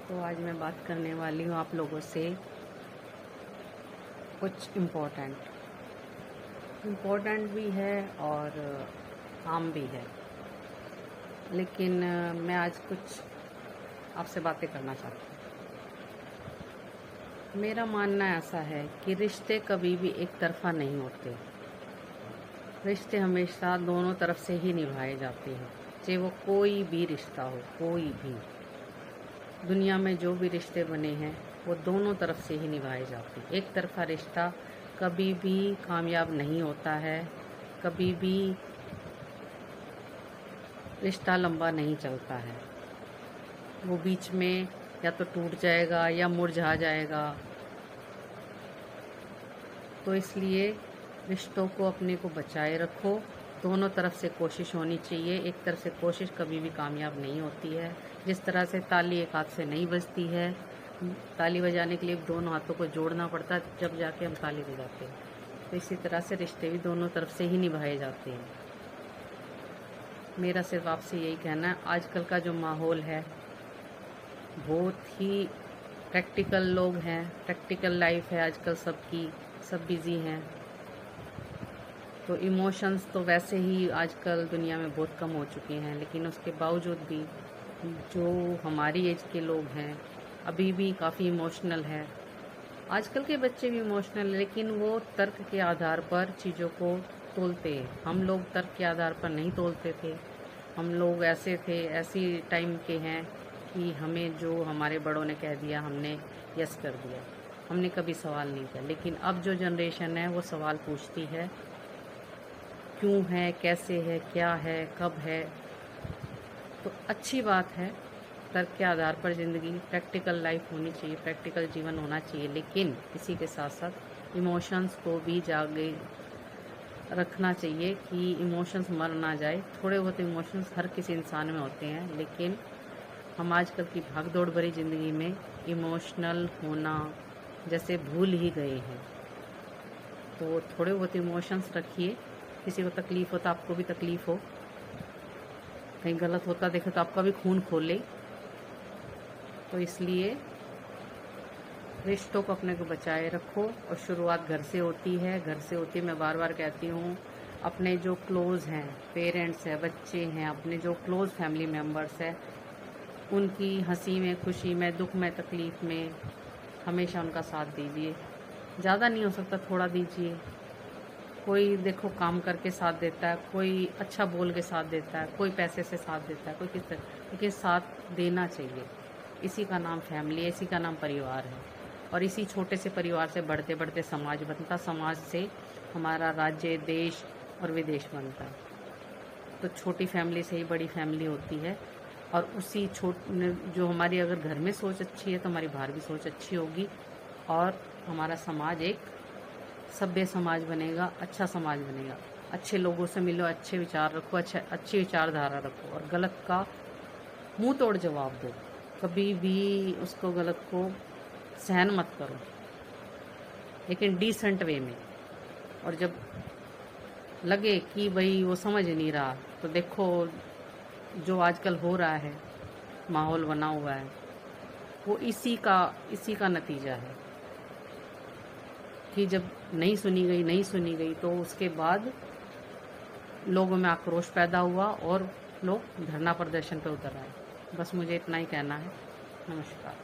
तो आज मैं बात करने वाली हूँ आप लोगों से कुछ इम्पोर्टेंट भी है और आम भी है, लेकिन मैं आज कुछ आपसे बातें करना चाहती हूँ। मेरा मानना ऐसा है कि रिश्ते कभी भी एक तरफा नहीं होते। रिश्ते हमेशा दोनों तरफ से ही निभाए जाते हैं, चाहे वो कोई भी रिश्ता हो। कोई भी दुनिया में जो भी रिश्ते बने हैं वो दोनों तरफ से ही निभाए जाते हैं। एक तरफा रिश्ता कभी भी कामयाब नहीं होता है, कभी भी रिश्ता लंबा नहीं चलता है। वो बीच में या तो टूट जाएगा या मुरझा जाएगा। तो इसलिए रिश्तों को अपने को बचाए रखो। दोनों तरफ से कोशिश होनी चाहिए। एक तरफ से कोशिश कभी भी कामयाब नहीं होती है। जिस तरह से ताली एक हाथ से नहीं बजती है, ताली बजाने के लिए दोनों हाथों को जोड़ना पड़ता है, जब जाके हम ताली बजाते हैं। तो इसी तरह से रिश्ते भी दोनों तरफ से ही निभाए जाते हैं। मेरा सिर्फ आपसे यही कहना है, आजकल का जो माहौल है बहुत ही प्रैक्टिकल लोग हैं, प्रैक्टिकल लाइफ है आजकल सबकी, सब बिज़ी हैं। तो इमोशंस तो वैसे ही आजकल दुनिया में बहुत कम हो चुके हैं, लेकिन उसके बावजूद भी जो हमारी एज के लोग हैं अभी भी काफ़ी इमोशनल है। आजकल के बच्चे भी इमोशनल, लेकिन वो तर्क के आधार पर चीज़ों को तोलते हैं। हम लोग तर्क के आधार पर नहीं तोलते थे। हम लोग ऐसे थे, ऐसी टाइम के हैं कि हमें जो हमारे बड़ों ने कह दिया हमने यस कर दिया, हमने कभी सवाल नहीं किया। लेकिन अब जो जनरेशन है वो सवाल पूछती है, क्यों है, कैसे है, क्या है, कब है। तो अच्छी बात है, तर्क के आधार पर ज़िंदगी, प्रैक्टिकल लाइफ होनी चाहिए, प्रैक्टिकल जीवन होना चाहिए। लेकिन इसी के साथ साथ इमोशंस को भी जागे रखना चाहिए कि इमोशंस मर ना जाए। थोड़े बहुत इमोशंस हर किसी इंसान में होते हैं, लेकिन हम आजकल की भागदौड़ भरी ज़िंदगी में इमोशनल होना जैसे भूल ही गए हैं। तो थोड़े बहुत इमोशंस रखिए। किसी को तकलीफ़ हो तो आपको भी तकलीफ़ हो, कहीं गलत होता देखे तो आपका भी खून खोले। तो इसलिए रिश्तों को अपने को बचाए रखो, और शुरुआत घर से होती है। घर से होती है, मैं बार बार कहती हूँ। अपने जो क्लोज़ हैं, पेरेंट्स हैं, बच्चे हैं, अपने जो क्लोज़ फैमिली मेम्बर्स हैं, उनकी हंसी में, खुशी में, दुख में, तकलीफ़ में हमेशा उनका साथ दीजिए। ज़्यादा नहीं हो सकता, थोड़ा दीजिए। कोई देखो काम करके साथ देता है, कोई अच्छा बोल के साथ देता है, कोई पैसे से साथ देता है, कोई किस तरह, लेकिन साथ देना चाहिए। इसी का नाम फैमिली है, इसी का नाम परिवार है। और इसी छोटे से परिवार से बढ़ते बढ़ते समाज बनता, समाज से हमारा राज्य, देश और विदेश बनता है। तो छोटी फैमिली से ही बड़ी फैमिली होती है। और उसी जो हमारी अगर घर में सोच अच्छी है तो हमारी बाहर भी सोच अच्छी होगी, और हमारा समाज एक सभ्य समाज बनेगा, अच्छा समाज बनेगा। अच्छे लोगों से मिलो, अच्छे विचार रखो, अच्छी विचारधारा रखो, और गलत का मुंह तोड़ जवाब दो। कभी भी उसको, गलत को सहन मत करो, लेकिन डिसेंट वे में। और जब लगे कि भाई वो समझ नहीं रहा, तो देखो जो आजकल हो रहा है, माहौल बना हुआ है, वो इसी का नतीजा है कि जब नहीं सुनी गई तो उसके बाद लोगों में आक्रोश पैदा हुआ और लोग धरना प्रदर्शन पर उतर आए। बस मुझे इतना ही कहना है। नमस्कार।